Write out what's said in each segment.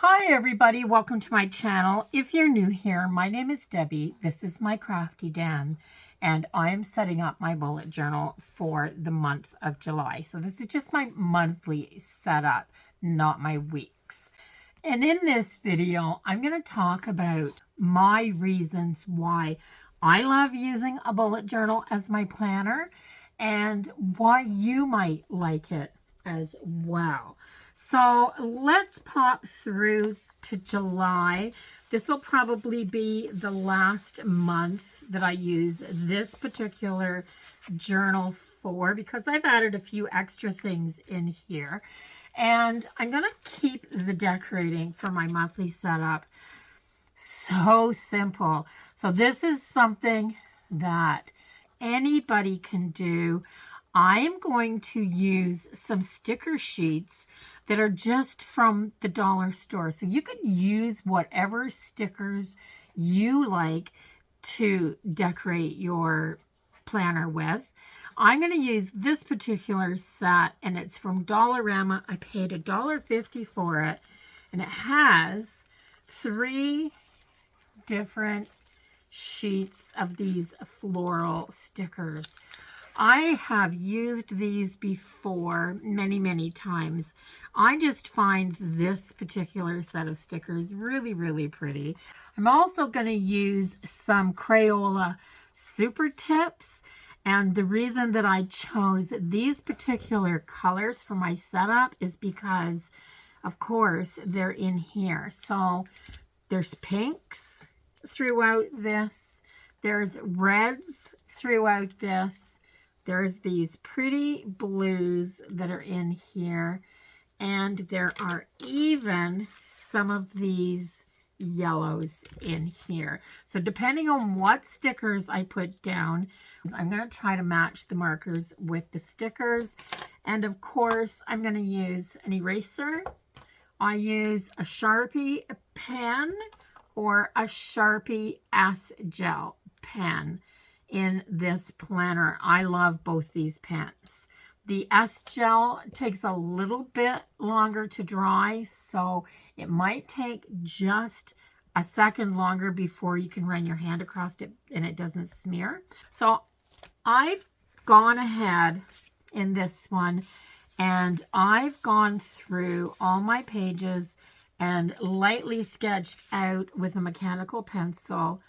Hi everybody, welcome to my channel. If you're new here, my name is Debbie. This is my crafty den, and I am setting up my bullet journal for the month of July. So this is just my monthly setup, not my weeks. And in this video, I'm going to talk about my reasons why I love using a bullet journal as my planner and why you might like it as well. So let's pop through to July. This will probably be the last month that I use this particular journal for, because I've added a few extra things in here. And I'm going to keep the decorating for my monthly setup so simple. So this is something that anybody can do. I am going to use some sticker sheets that are just from the dollar store. So you could use whatever stickers you like to decorate your planner with. I'm going to use this particular set, and it's from Dollarama. I paid $1.50 for it, and it has 3 different sheets of these floral stickers. I have used these before many times. I just find this particular set of stickers really pretty. I'm also going to use some Crayola Super Tips, and the reason that I chose these particular colors for my setup is because, of course, they're in here. So there's pinks throughout this, there's reds throughout this, there's these pretty blues that are in here, and there are even some of these yellows in here. So depending on what stickers I put down, I'm going to try to match the markers with the stickers. And of course, I'm going to use an eraser. I use a Sharpie pen or a Sharpie S-Gel pen in this planner. I love both these pens. The S-Gel takes a little bit longer to dry, so it might take just a second longer before you can run your hand across it and it doesn't smear. So I've gone ahead in this one and I've gone through all my pages and lightly sketched out with a mechanical pencil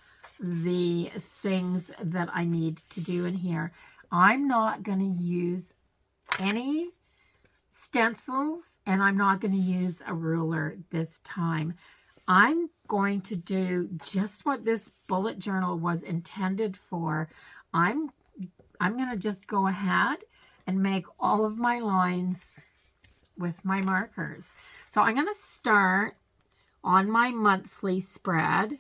the things that I need to do in here. I'm not going to use any stencils, and I'm not going to use a ruler this time. I'm going to do just what this bullet journal was intended for. I'm going to just go ahead and make all of my lines with my markers. So I'm going to start on my monthly spread.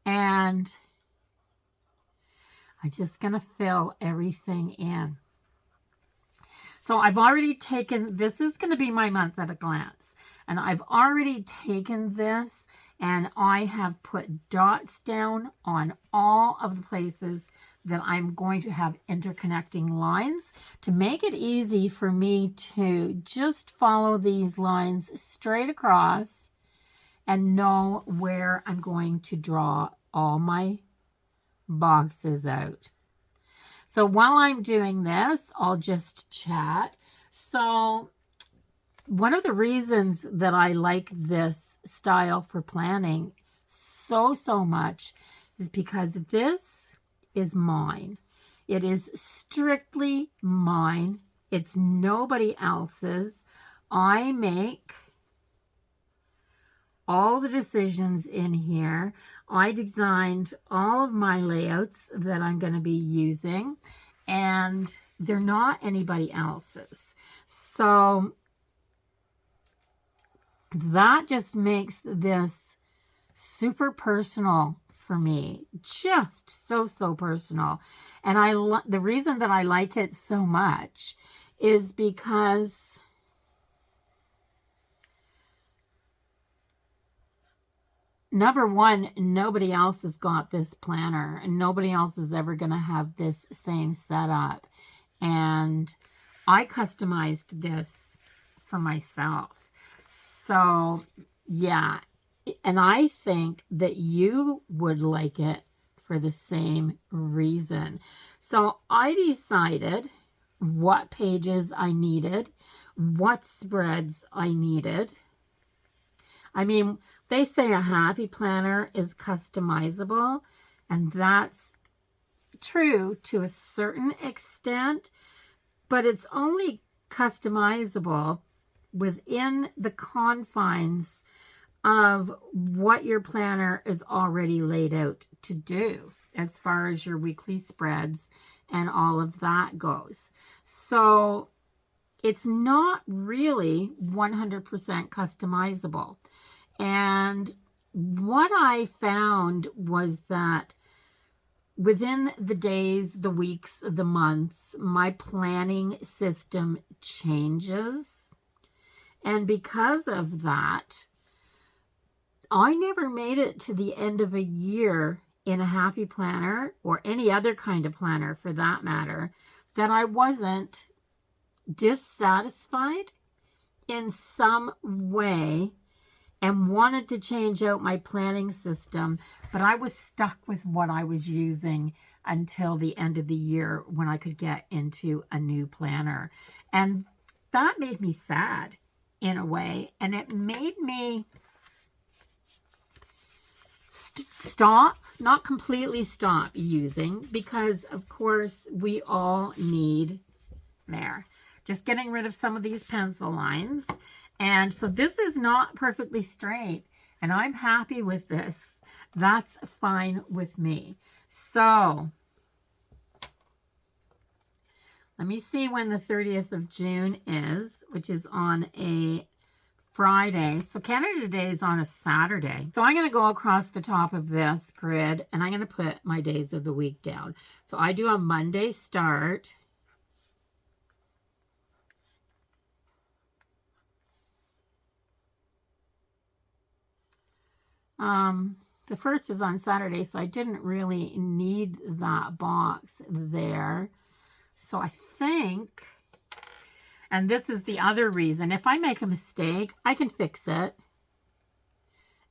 And I'm just going to fill everything in. So I've already taken, this is going to be my month at a glance. And I've already taken this and I have put dots down on all of the places that I'm going to have interconnecting lines to make it easy for me to just follow these lines straight across and know where I'm going to draw all my boxes out. So while I'm doing this, I'll just chat. So one of the reasons that I like this style for planning so much is because this is mine. It is strictly mine. It's nobody else's. I make all the decisions in here. I designed all of my layouts that I'm going to be using, and they're not anybody else's. So that just makes this super personal for me. Just so personal. And the reason that I like it so much is because number one, nobody else has got this planner, and nobody else is ever going to have this same setup. And I customized this for myself. So, yeah. And I think that you would like it for the same reason. So I decided what pages I needed, what spreads I needed. I mean, they say a happy planner is customizable, and that's true to a certain extent, but it's only customizable within the confines of what your planner is already laid out to do as far as your weekly spreads and all of that goes. So it's not really 100% customizable. And what I found was that within the days, the weeks, the months, my planning system changes. And because of that, I never made it to the end of a year in a happy planner, or any other kind of planner for that matter, that I wasn't dissatisfied in some way and wanted to change out my planning system, but I was stuck with what I was using until the end of the year when I could get into a new planner. And that made me sad in a way, and it made me stop, not completely stop using, because of course we all need there. Just getting rid of some of these pencil lines. And so this is not perfectly straight, and I'm happy with this. That's fine with me. So let me see when the 30th of June is, which is on a Friday. So Canada Day is on a Saturday. So I'm going to go across the top of this grid, and I'm going to put my days of the week down. So I do a Monday start. The first is on Saturday, so I didn't really need that box there. So I think, and this is the other reason, if I make a mistake, I can fix it.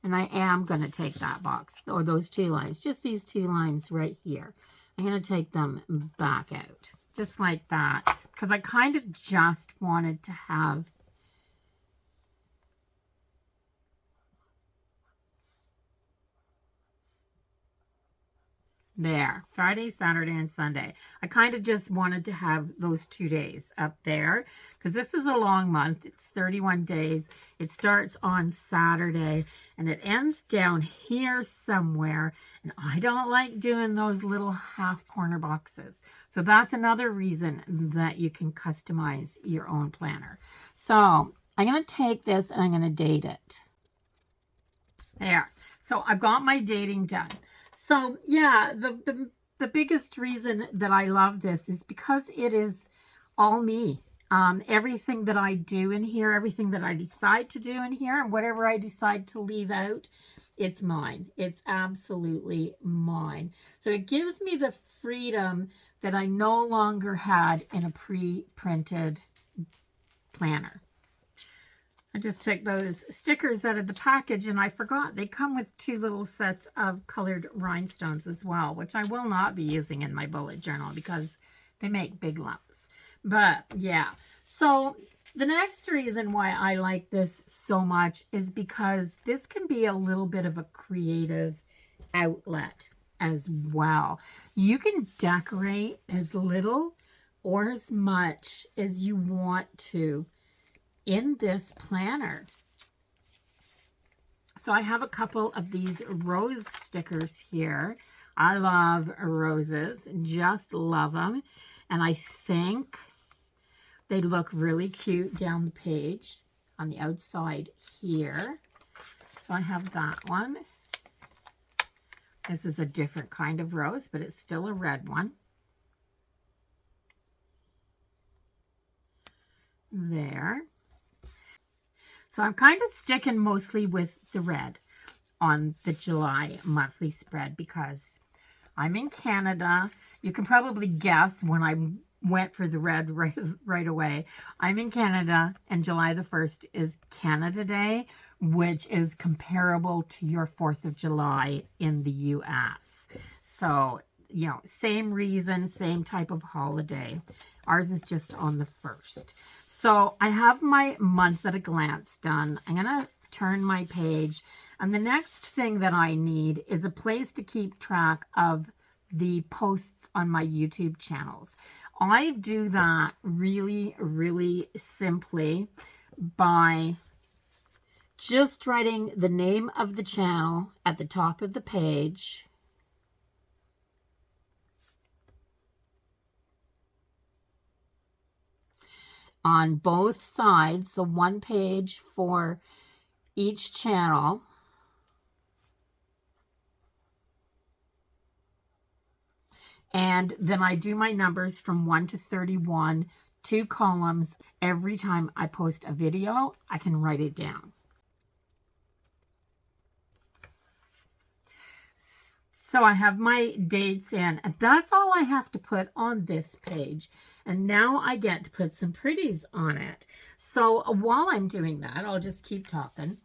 And I am going to take that box, or those two lines, just these two lines right here. I'm going to take them back out, just like that, because I kind of just wanted to have there, Friday, Saturday, and Sunday. I kind of just wanted to have those 2 days up there because this is a long month. It's 31 days. It starts on Saturday and it ends down here somewhere. And I don't like doing those little half corner boxes. So that's another reason that you can customize your own planner. So I'm going to take this and I'm going to date it. There. So I've got my dating done. So yeah, the biggest reason that I love this is because it is all me. Everything that I do in here, everything that I decide to do in here, and whatever I decide to leave out, it's mine. It's absolutely mine. So it gives me the freedom that I no longer had in a pre-printed planner. I just took those stickers out of the package and I forgot they come with 2 little sets of colored rhinestones as well, which I will not be using in my bullet journal because they make big lumps. But yeah, so the next reason why I like this so much is because this can be a little bit of a creative outlet as well. You can decorate as little or as much as you want to in this planner. So I have a couple of these rose stickers here. I love roses, just love them. And I think they look really cute down the page on the outside here. So I have that one. This is a different kind of rose, but it's still a red one. There. So I'm kind of sticking mostly with the red. on the July monthly spread because I'm in Canada. You can probably guess when I went for the red right away. I'm in Canada, and July the 1st is Canada Day, which is comparable to your 4th of July in the US. So, you know, same reason, same type of holiday. Ours is just on the 1st. So I have my month at a glance done. I'm going to turn my page. And the next thing that I need is a place to keep track of the posts on my YouTube channels. I do that really, really simply by just writing the name of the channel at the top of the page. On both sides, so one page for each channel. And then I do my numbers from 1 to 31, 2 columns. Every time I post a video, I can write it down. So I have my dates in, and that's all I have to put on this page. And now I get to put some pretties on it. So while I'm doing that, I'll just keep talking.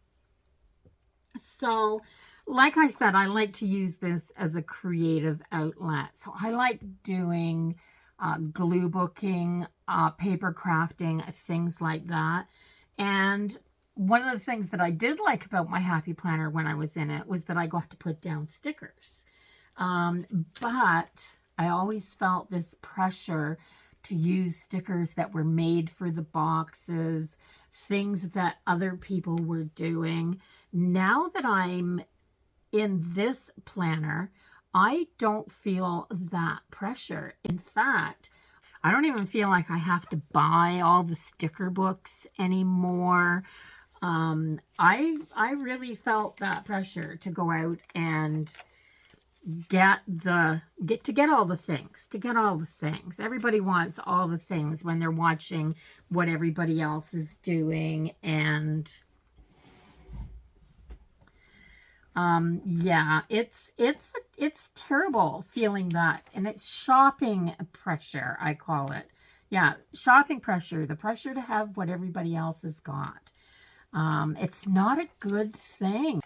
So like I said, I like to use this as a creative outlet. So I like doing glue booking, paper crafting, things like that. And one of the things that I did like about my Happy Planner when I was in it was that I got to put down stickers. But I always felt this pressure to use stickers that were made for the boxes, things that other people were doing. Now that I'm in this planner, I don't feel that pressure. In fact, I don't even feel like I have to buy all the sticker books anymore. I really felt that pressure to go out and get all the things. Everybody wants all the things when they're watching what everybody else is doing. And yeah, it's terrible feeling that. And it's shopping pressure, I call it. Yeah, shopping pressure, the pressure to have what everybody else has got. It's not a good thing.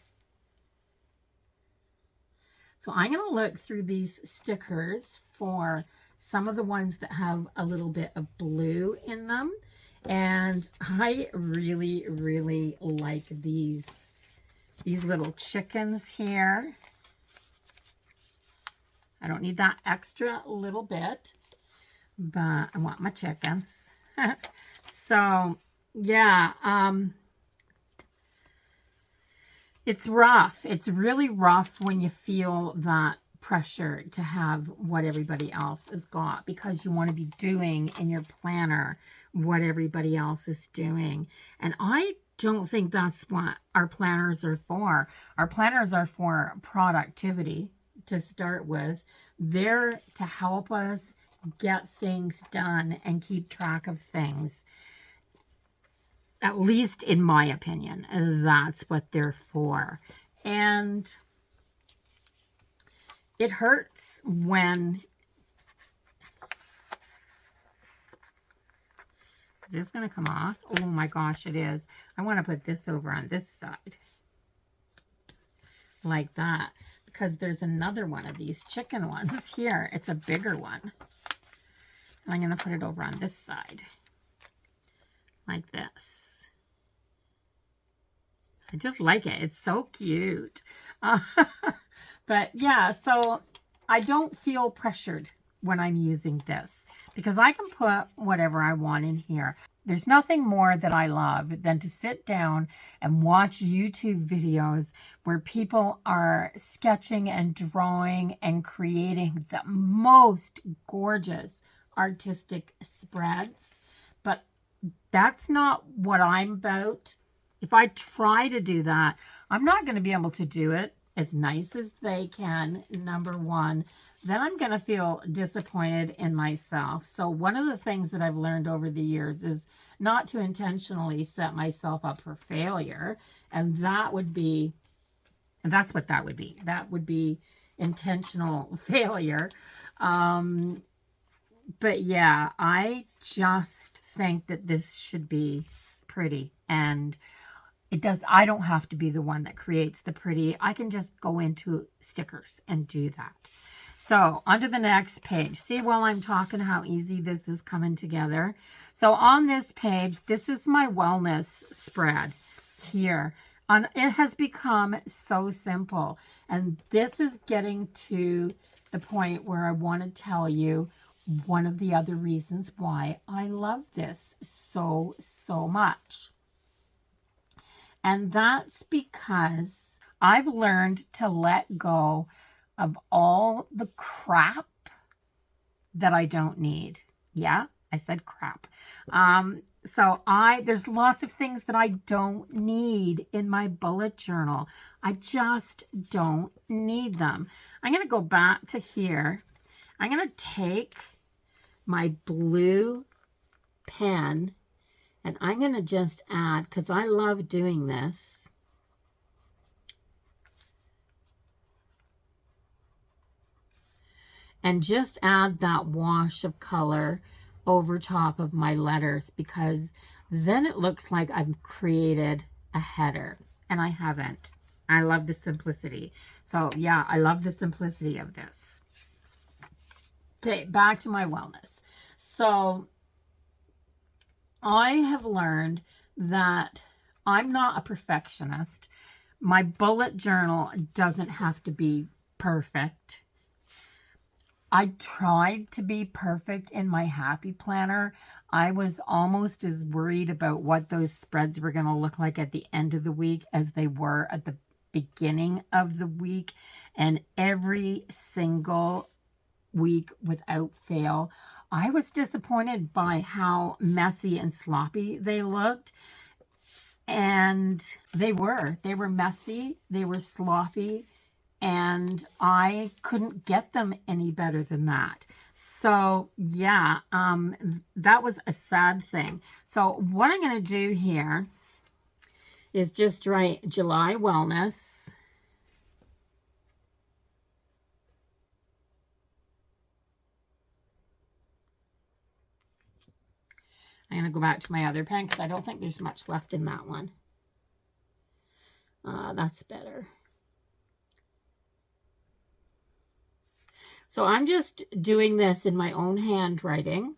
So I'm going to look through these stickers for some of the ones that have a little bit of blue in them. And I really, really like these little chickens here. I don't need that extra little bit, but I want my chickens. So, yeah, it's rough. It's really rough when you feel that pressure to have what everybody else has got, because you want to be doing in your planner what everybody else is doing. And I don't think that's what our planners are for. Our planners are for productivity to start with. They're to help us get things done and keep track of things. At least in my opinion, that's what they're for. And it hurts when this is going to come off. Oh my gosh, it is. I want to put this over on this side like that, because there's another one of these chicken ones here. It's a bigger one. And I'm going to put it over on this side like this. I just like it. It's so cute. But yeah, so I don't feel pressured when I'm using this, because I can put whatever I want in here. There's nothing more that I love than to sit down and watch YouTube videos where people are sketching and drawing and creating the most gorgeous artistic spreads. But that's not what I'm about. If I try to do that, I'm not going to be able to do it as nice as they can, number one. Then I'm going to feel disappointed in myself. So one of the things that I've learned over the years is not to intentionally set myself up for failure. And that would be And that's what that would be. That would be intentional failure. Um, but yeah, I just think that this should be pretty. And it does, I don't have to be the one that creates the pretty. I can just go into stickers and do that. So onto the next page. See, while I'm talking, how easy this is coming together. So on this page, this is my wellness spread here. It has become so simple. And this is getting to the point where I want to tell you one of the other reasons why I love this so much. And that's because I've learned to let go of all the crap that I don't need. Yeah, I said crap. So there's lots of things that I don't need in my bullet journal. I just don't need them. I'm going to go back to here. I'm going to take my blue pen and I'm going to just add, because I love doing this, and just add that wash of color over top of my letters, because then it looks like I've created a header, and I haven't. I love the simplicity. So yeah, I love the simplicity of this. Okay, back to my wellness. So I have learned that I'm not a perfectionist. My bullet journal doesn't have to be perfect. I tried to be perfect in my happy planner. I was almost as worried about what those spreads were going to look like at the end of the week as they were at the beginning of the week. And every single week, without fail, I was disappointed by how messy and sloppy they looked. And they were messy, they were sloppy, and I couldn't get them any better than that. So yeah, that was a sad thing. So what I'm going to do here is just write July Wellness. I'm going to go back to my other pen because I don't think there's much left in that one. That's better. So I'm just doing this in my own handwriting.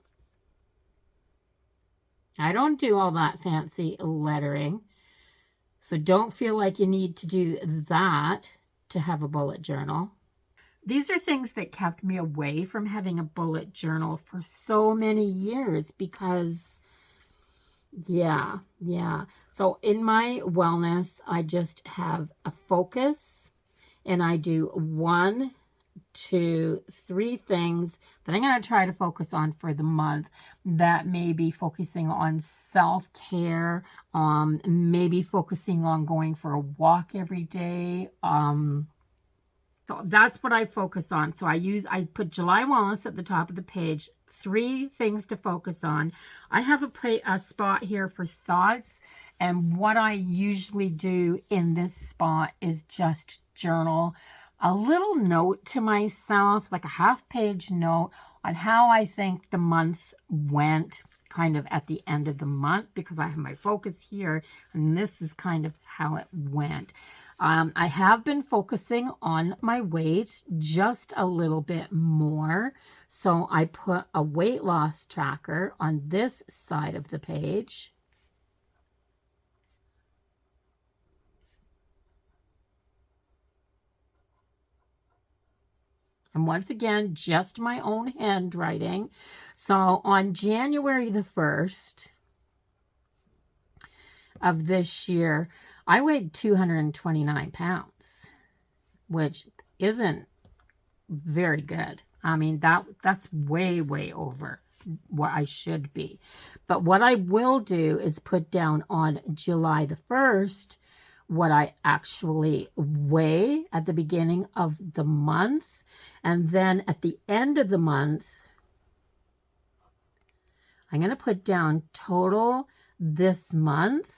I don't do all that fancy lettering. So don't feel like you need to do that to have a bullet journal. These are things that kept me away from having a bullet journal for so many years because, yeah. So in my wellness, I just have a focus and I do 1, 2, 3 things that I'm going to try to focus on for the month. That may be focusing on self-care, maybe focusing on going for a walk every day. So that's what I focus on. So I put July Wellness at the top of the page, 3 things to focus on. I have a spot here for thoughts, and what I usually do in this spot is just journal a little note to myself, like a half-page note on how I think the month went, kind of at the end of the month, because I have my focus here, and this is kind of how it went. I have been focusing on my weight just a little bit more, so I put a weight loss tracker on this side of the page. And once again, just my own handwriting. So on January the 1st of this year, I weighed 229 pounds, which isn't very good. I mean, that's way over what I should be. But what I will do is put down on July the 1st what I actually weigh at the beginning of the month. And then at the end of the month, I'm going to put down total this month.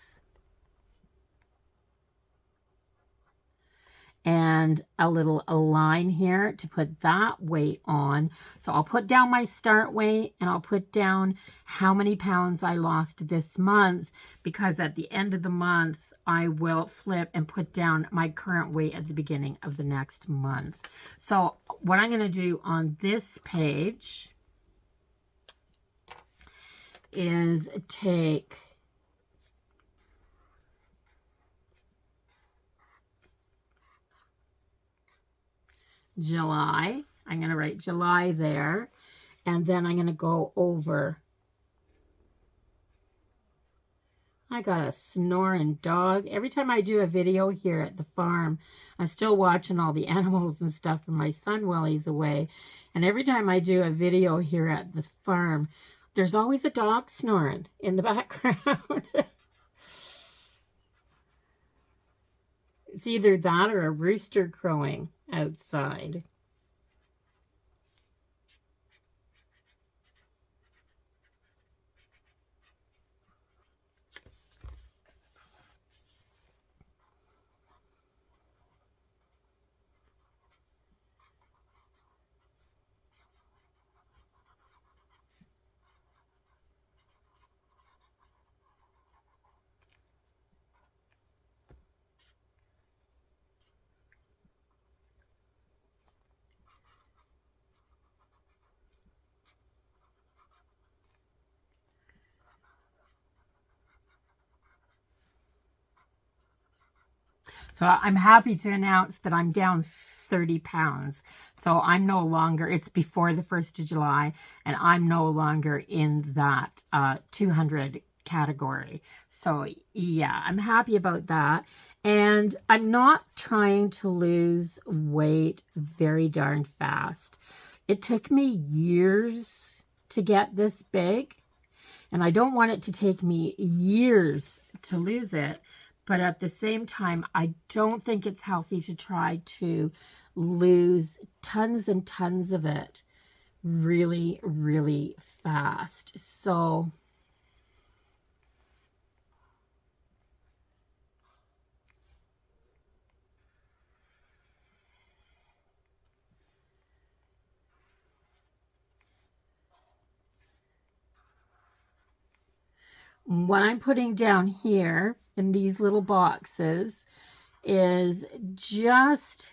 and a line here to put that weight on. So I'll put down my start weight and I'll put down how many pounds I lost this month, because at the end of the month, I will flip and put down my current weight at the beginning of the next month. So what I'm going to do on this page is take July. I'm going to write July there, and then I'm going to go over. I got a snoring dog. Every time I do a video here at the farm, I'm still watching all the animals and stuff, and my son Willie's away. And every time I do a video here at the farm, there's always a dog snoring in the background. It's either that or a rooster crowing outside. So I'm happy to announce that I'm down 30 pounds. So I'm no longer, it's before the 1st of July, and I'm no longer in that 200 category. So yeah, I'm happy about that. And I'm not trying to lose weight very darn fast. It took me years to get this big, and I don't want it to take me years to lose it. But at the same time, I don't think it's healthy to try to lose tons and tons of it really, really fast. So what I'm putting down here in these little boxes is just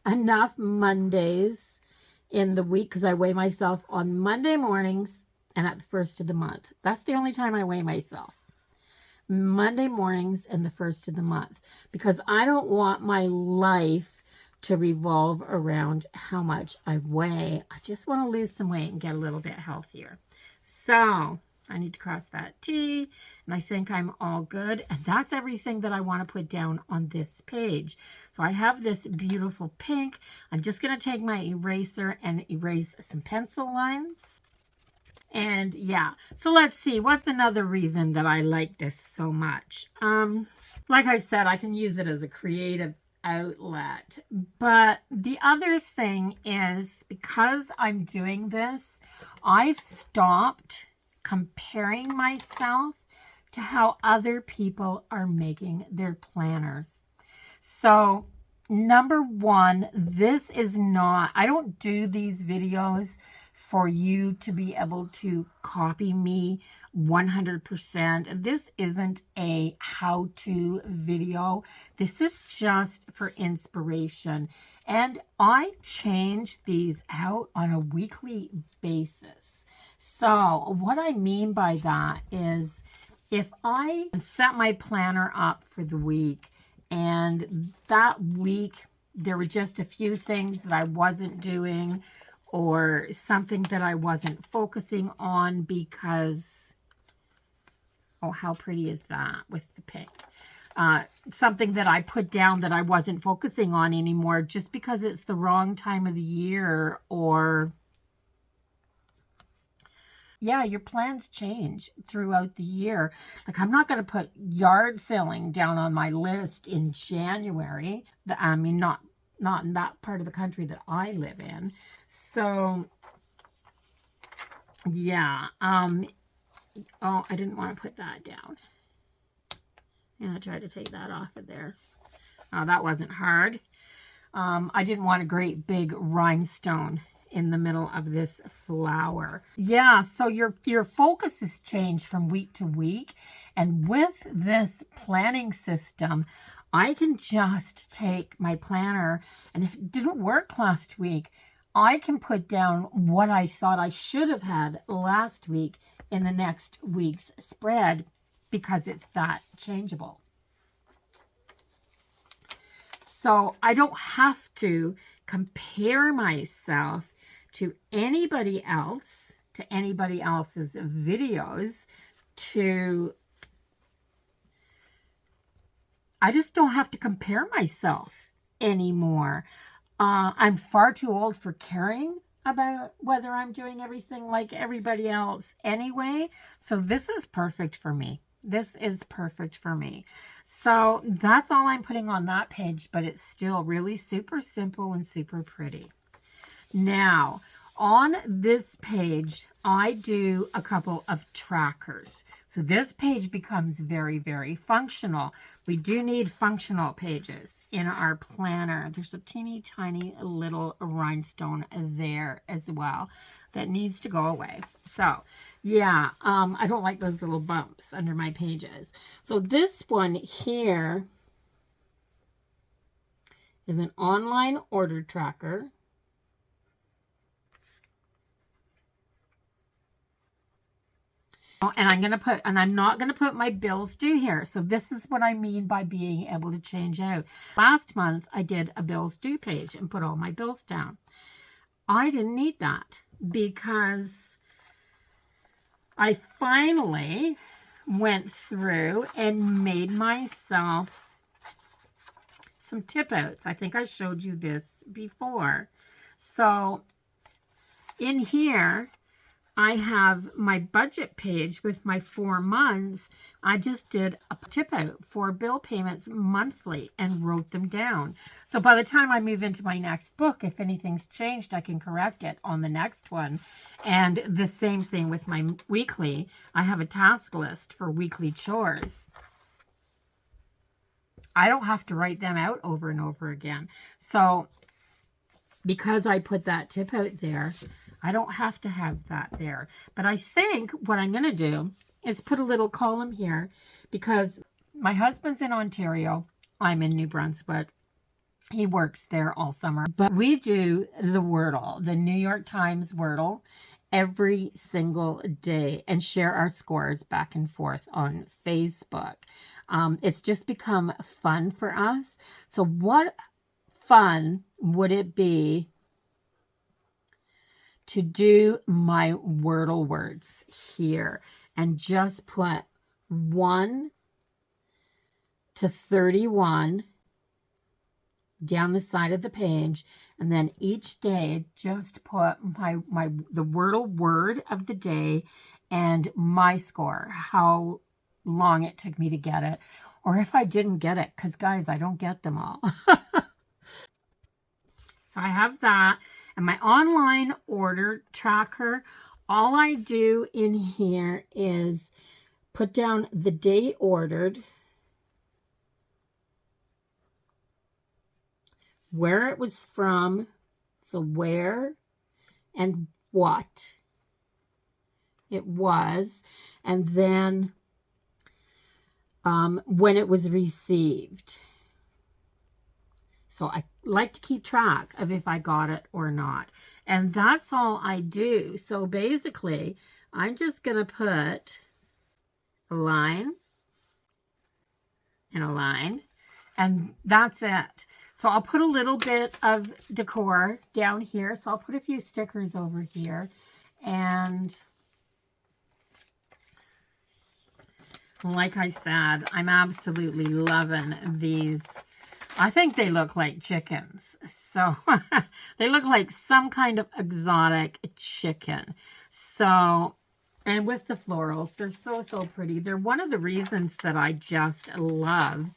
enough Mondays in the week, because I weigh myself on Monday mornings and at the 1st of the month. That's the only time I weigh myself. Monday mornings and the 1st of the month, because I don't want my life to revolve around how much I weigh. I just want to lose some weight and get a little bit healthier. So I need to cross that T, and I think I'm all good. And that's everything that I want to put down on this page. So I have this beautiful pink. I'm just going to take my eraser and erase some pencil lines. And yeah, so let's see, what's another reason that I like this so much? Like I said, I can use it as a creative outlet. But the other thing is, because I'm doing this, I've stopped comparing myself to how other people are making their planners. So number one, this is not, I don't do these videos for you to be able to copy me 100%. This isn't a how-to video. This is just for inspiration. And I change these out on a weekly basis. So what I mean by that is, if I set my planner up for the week, and that week there were just a few things that I wasn't doing, or something that I wasn't focusing on because, oh, how pretty is that with the pink? Something that I put down that I wasn't focusing on anymore just because it's the wrong time of the year, or yeah, your plans change throughout the year. Like, I'm not going to put yard selling down on my list in January. I mean, not in that part of the country that I live in. So yeah, oh, I didn't want to put that down. I'm going to try to take that off of there. Oh, that wasn't hard. I didn't want a great big rhinestone in the middle of this flower. Yeah, so your focus has changed from week to week. And with this planning system, I can just take my planner, and if it didn't work last week, I can put down what I thought I should have had last week in the next week's spread because it's that changeable. So I don't have to compare myself to anybody else, to anybody else's videos, I just don't have to compare myself anymore. I'm far too old for caring about whether I'm doing everything like everybody else anyway. So this is perfect for me. This is perfect for me. So that's all I'm putting on that page, but it's still really super simple and super pretty. Now, on this page, I do a couple of trackers. So this page becomes very, very functional. We do need functional pages in our planner. There's a teeny tiny little rhinestone there as well that needs to go away. So yeah, I don't like those little bumps under my pages. So this one here is an online order tracker. And I'm not going to put my bills due here. So this is what I mean by being able to change out. Last month, I did a bills due page and put all my bills down. I didn't need that because I finally went through and made myself some tip outs. I think I showed you this before. So in here, I have my budget page with my 4 months. I just did a tip out for bill payments monthly and wrote them down. So by the time I move into my next book, if anything's changed, I can correct it on the next one. And the same thing with my weekly. I have a task list for weekly chores. I don't have to write them out over and over again. So because I put that tip out there, I don't have to have that there. But I think what I'm going to do is put a little column here because my husband's in Ontario. I'm in New Brunswick. He works there all summer. But we do the Wordle, the New York Times Wordle, every single day and share our scores back and forth on Facebook. It's just become fun for us. So what fun would it be to do my Wordle words here and just put 1 to 31 down the side of the page, and then each day just put the Wordle word of the day and my score, how long it took me to get it, or if I didn't get it, because guys, I don't get them all. So I have that. And my online order tracker, all I do in here is put down the day ordered, where it was from, so where and what it was, and then when it was received. So I like to keep track of if I got it or not. And that's all I do. So basically, I'm just going to put a line and a line, and that's it. So I'll put a little bit of decor down here. So I'll put a few stickers over here. And like I said, I'm absolutely loving these. I think they look like chickens. So they look like some kind of exotic chicken. So, and with the florals, they're so, so pretty. They're one of the reasons that I just love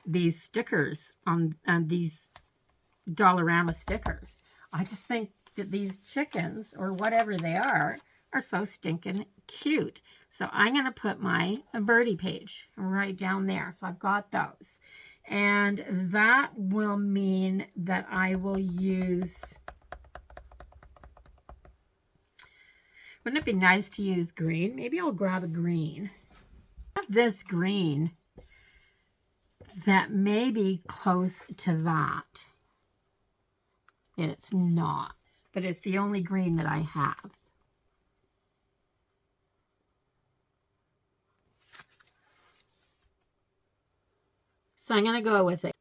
these stickers on these Dollarama stickers. I just think that these chickens, or whatever they are so stinking cute. So I'm going to put my birdie page right down there. So I've got those. And that will mean that I will use, wouldn't it be nice to use green? Maybe I'll grab a green. I have this green that may be close to that. And it's not, but it's the only green that I have. So I'm going to go with it.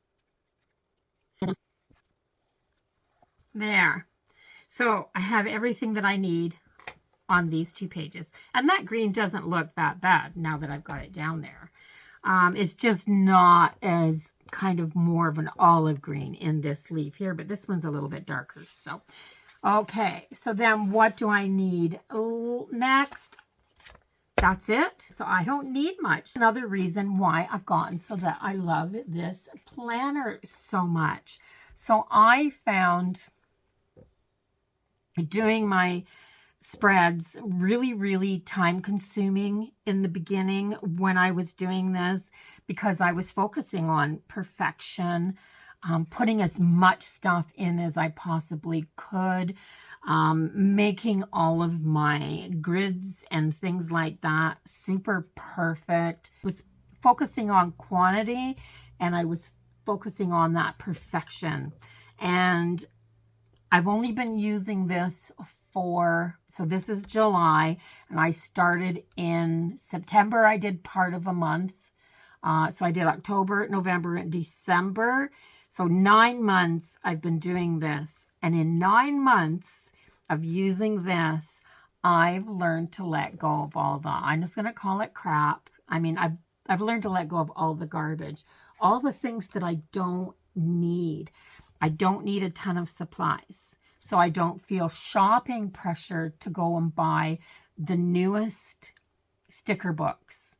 There. So I have everything that I need on these 2 pages. And that green doesn't look that bad now that I've got it down there. It's just not as kind of more of an olive green in this leaf here, but this one's a little bit darker. So, okay. So then what do I need next? That's it. So I don't need much. Another reason why I've gotten so that I love this planner so much. So I found doing my spreads really, really time consuming in the beginning when I was doing this, because I was focusing on perfection, putting as much stuff in as I possibly could, making all of my grids and things like that super perfect. I was focusing on quantity and I was focusing on that perfection. And I've only been using this so this is July, and I started in September. I did part of a month. So I did October, November, and December. So 9 months I've been doing this. And in 9 months of using this, I've learned to let go of all the, I'm just going to call it crap. I mean, I've learned to let go of all the garbage, all the things that I don't need. I don't need a ton of supplies. So I don't feel shopping pressure to go and buy the newest sticker books.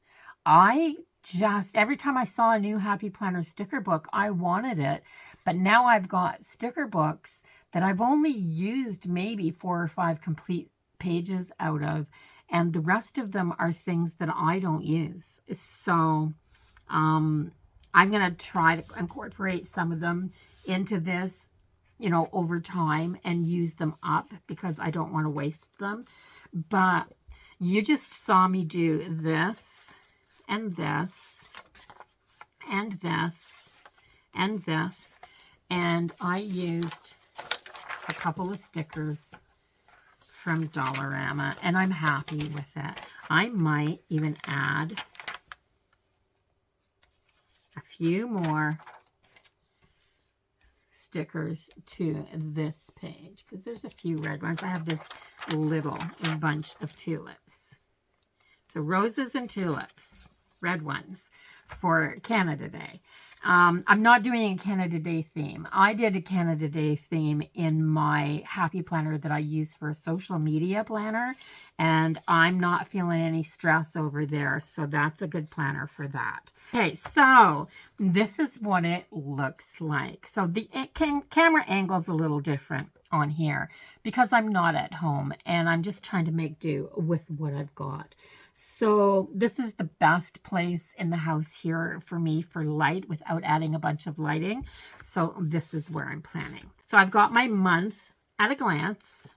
Every time I saw a new Happy Planner sticker book, I wanted it. But now I've got sticker books that I've only used maybe 4 or 5 complete pages out of. And the rest of them are things that I don't use. So I'm going to try to incorporate some of them into this, over time and use them up because I don't want to waste them. But you just saw me do this and this and this and this. And I used a couple of stickers from Dollarama and I'm happy with it. I might even add a few more stickers to this page because there's a few red ones. I have this little bunch of tulips. So roses and tulips, red ones for Canada Day. I'm not doing a Canada Day theme. I did a Canada Day theme in my Happy Planner that I use for a social media planner, and I'm not feeling any stress over there, so that's a good planner for that. Okay, so this is what it looks like. So the camera angle's a little different on here because I'm not at home and I'm just trying to make do with what I've got. So this is the best place in the house here for me for light without adding a bunch of lighting. So this is where I'm planning. So I've got my month at a glance.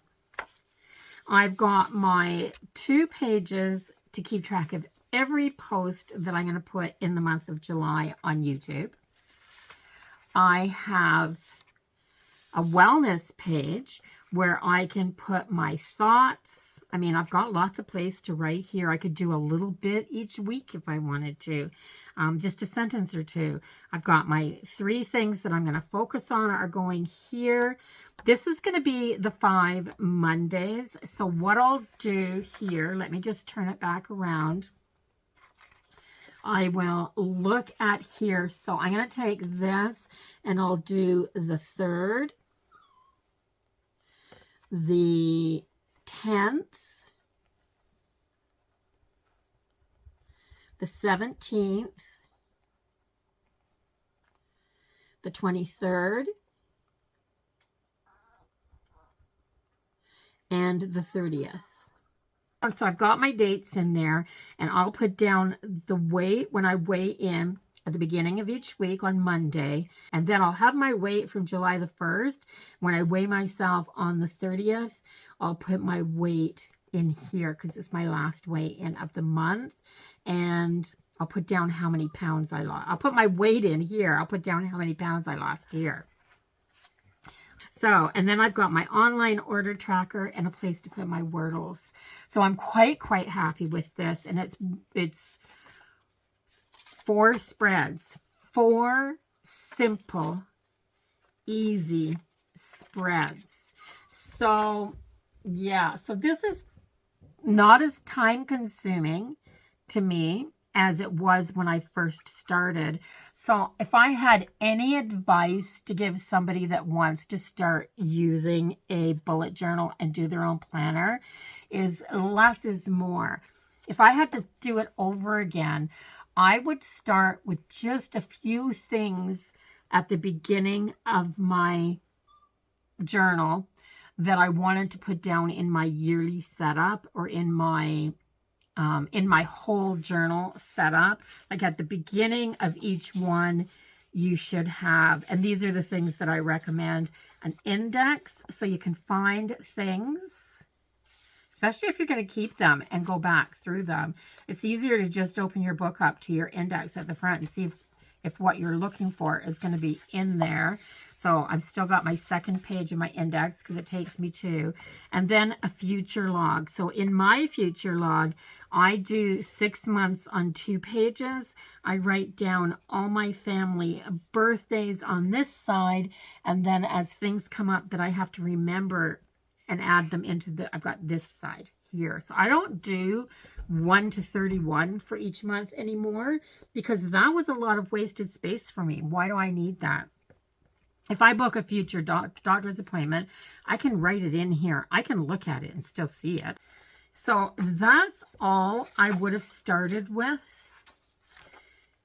I've got my 2 pages to keep track of every post that I'm going to put in the month of July on YouTube. I have a wellness page where I can put my thoughts. I mean, I've got lots of place to write here. I could do a little bit each week if I wanted to, just a sentence or 2. I've got my 3 things that I'm going to focus on are going here. This is going to be the 5 Mondays. So what I'll do here, let me just turn it back around. I will look at here. So I'm going to take this and I'll do the 3rd, the 10th, the 17th, the 23rd, and the 30th. So I've got my dates in there, and I'll put down the weight when I weigh in at the beginning of each week on Monday. And then I'll have my weight from July the 1st. When I weigh myself on the 30th, I'll put my weight in here because it's my last weigh-in of the month. And I'll put down how many pounds I lost. I'll put my weight in here. I'll put down how many pounds I lost here. So, and then I've got my online order tracker and a place to put my Wordles. So I'm quite happy with this. And it's 4 spreads. 4 simple, easy spreads. So, yeah. So this is not as time consuming to me as it was when I first started. So if I had any advice to give somebody that wants to start using a bullet journal and do their own planner, is less is more. If I had to do it over again, I would start with just a few things at the beginning of my journal that I wanted to put down in my yearly setup or in my whole journal setup. Like at the beginning of each one, you should have, and these are the things that I recommend, an index so you can find things, especially if you're going to keep them and go back through them. It's easier to just open your book up to your index at the front and see if what you're looking for is going to be in there. So I've still got my second page of my index because it takes me to, and then a future log. So in my future log, I do 6 months on 2 pages. I write down all my family birthdays on this side, and then as things come up that I have to remember and add them into I've got this side here. So I don't do 1 to 31 for each month anymore because that was a lot of wasted space for me. Why do I need that? If I book a future doctor's appointment, I can write it in here. I can look at it and still see it. So that's all I would have started with.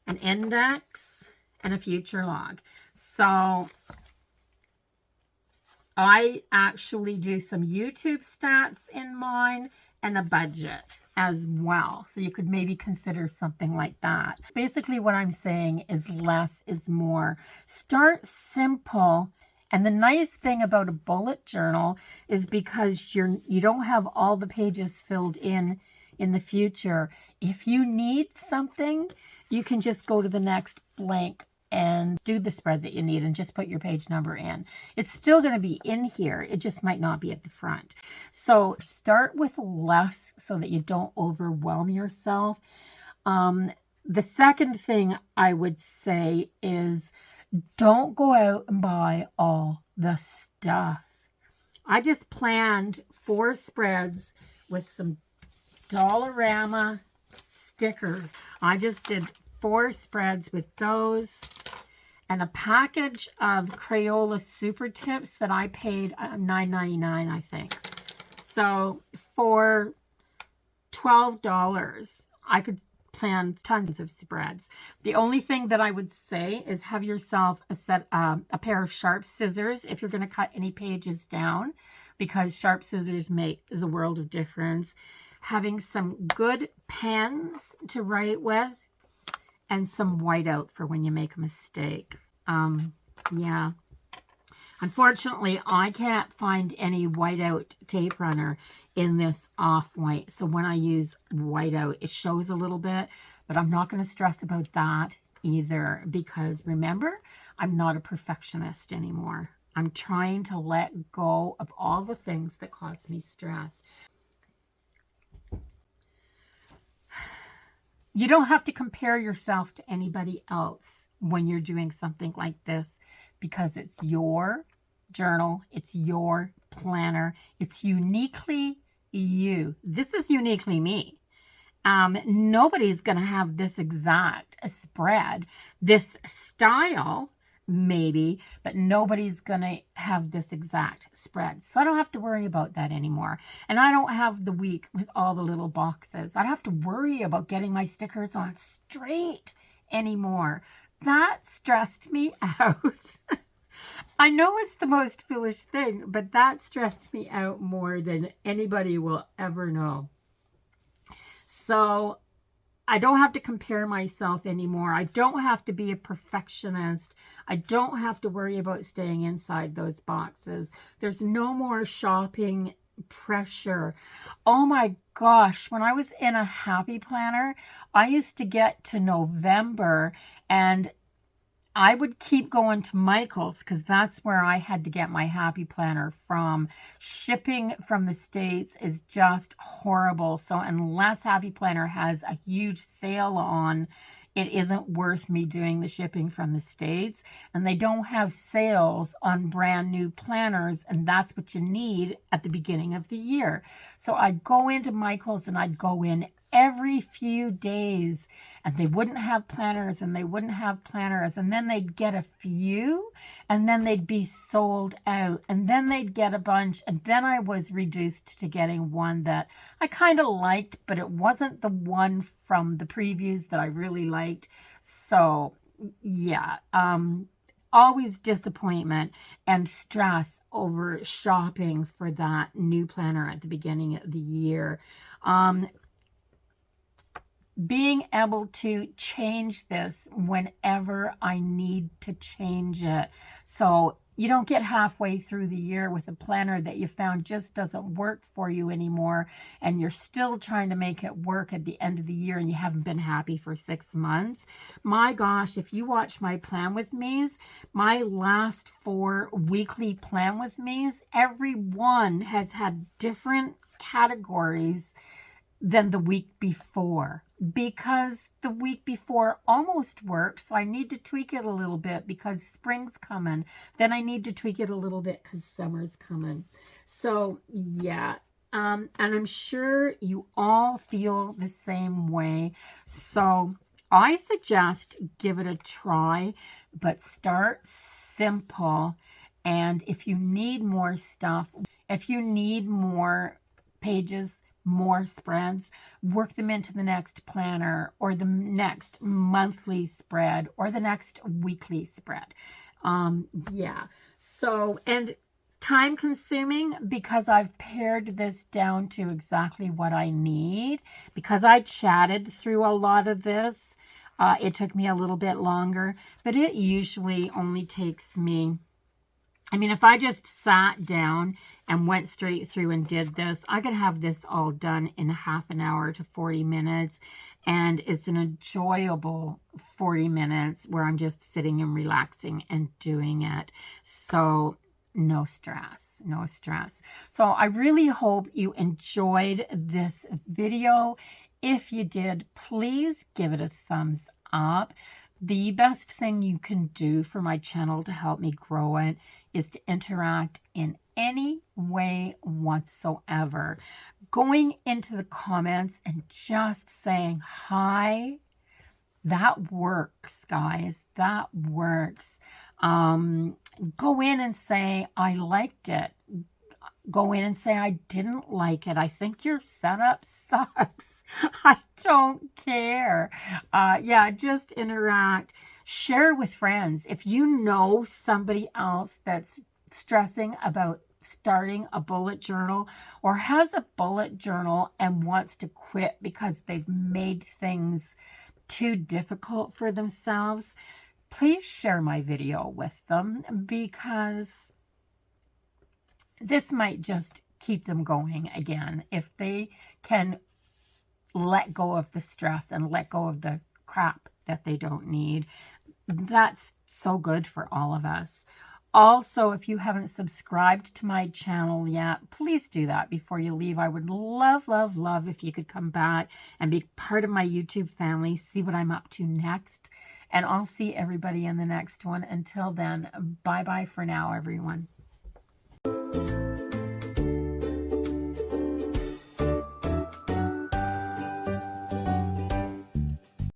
An index and a future log. So I actually do some YouTube stats in mine and a budget as well. So you could maybe consider something like that. Basically what I'm saying is less is more. Start simple. And the nice thing about a bullet journal is because you don't have all the pages filled in the future. If you need something, you can just go to the next blank and do the spread that you need and just put your page number in. It's still going to be in here. It just might not be at the front. So start with less so that you don't overwhelm yourself. The second thing I would say is don't go out and buy all the stuff. I just planned 4 spreads with some Dollarama stickers. I just did 4 spreads with those and a package of Crayola Super Tips that I paid $9.99, I think. So for $12, I could plan tons of spreads. The only thing that I would say is have yourself a pair of sharp scissors if you're going to cut any pages down, because sharp scissors make the world of difference. Having some good pens to write with, and some whiteout for when you make a mistake. Yeah. Unfortunately, I can't find any whiteout tape runner in this off-white. So when I use whiteout, it shows a little bit, but I'm not going to stress about that either because remember, I'm not a perfectionist anymore. I'm trying to let go of all the things that cause me stress. You don't have to compare yourself to anybody else when you're doing something like this because it's your journal, it's your planner, it's uniquely you. This is uniquely me. Nobody's going to have this exact spread, this style maybe, but nobody's going to have this exact spread. So I don't have to worry about that anymore. And I don't have the week with all the little boxes. I don't have to worry about getting my stickers on straight anymore. That stressed me out. I know it's the most foolish thing, but that stressed me out more than anybody will ever know. So I don't have to compare myself anymore. I don't have to be a perfectionist. I don't have to worry about staying inside those boxes. There's no more shopping pressure. Oh my gosh, when I was in a happy planner, I used to get to November and I would keep going to Michael's because that's where I had to get my happy planner from. Shipping from the States is just horrible. So unless Happy Planner has a huge sale on, it isn't worth me doing the shipping from the States. And they don't have sales on brand new planners, and that's what you need at the beginning of the year. So I'd go into Michael's and I'd go in every few days, and they wouldn't have planners and they wouldn't have planners, and then they'd get a few and then they'd be sold out, and then they'd get a bunch, and then I was reduced to getting one that I kind of liked, but it wasn't the one from the previews that I really liked. So yeah, always disappointment and stress over shopping for that new planner at the beginning of the year. Being able to change this whenever I need to change it. So you don't get halfway through the year with a planner that you found just doesn't work for you anymore, and you're still trying to make it work at the end of the year and you haven't been happy for 6 months. My gosh, if you watch my Plan With Me's, my last 4 weekly Plan With Me's, every one has had different categories than the week before, because the week before almost worked, so I need to tweak it a little bit because spring's coming. Then I need to tweak it a little bit because summer's coming. So yeah, and I'm sure you all feel the same way. So I suggest give it a try, but start simple. And if you need more stuff, if you need more pages, more spreads, work them into the next planner or the next monthly spread or the next weekly spread. Yeah. So, and time consuming because I've pared this down to exactly what I need, because I chatted through a lot of this. It took me a little bit longer, but it usually only takes me, I mean, if I just sat down and went straight through and did this, I could have this all done in half an hour to 40 minutes. And it's an enjoyable 40 minutes where I'm just sitting and relaxing and doing it. So no stress, no stress. So I really hope you enjoyed this video. If you did, please give it a thumbs up. The best thing you can do for my channel to help me grow it is to interact in any way whatsoever. Going into the comments and just saying hi, that works, guys. That works. Go in and say, I liked it. Go in and say, I didn't like it. I think your setup sucks. I don't care. Yeah, just interact. Share with friends. If you know somebody else that's stressing about starting a bullet journal or has a bullet journal and wants to quit because they've made things too difficult for themselves, please share my video with them, because this might just keep them going again. If they can let go of the stress and let go of the crap that they don't need, that's so good for all of us. Also, if you haven't subscribed to my channel yet, please do that before you leave. I would love, love, love if you could come back and be part of my YouTube family, see what I'm up to next. And I'll see everybody in the next one. Until then, bye-bye for now, everyone.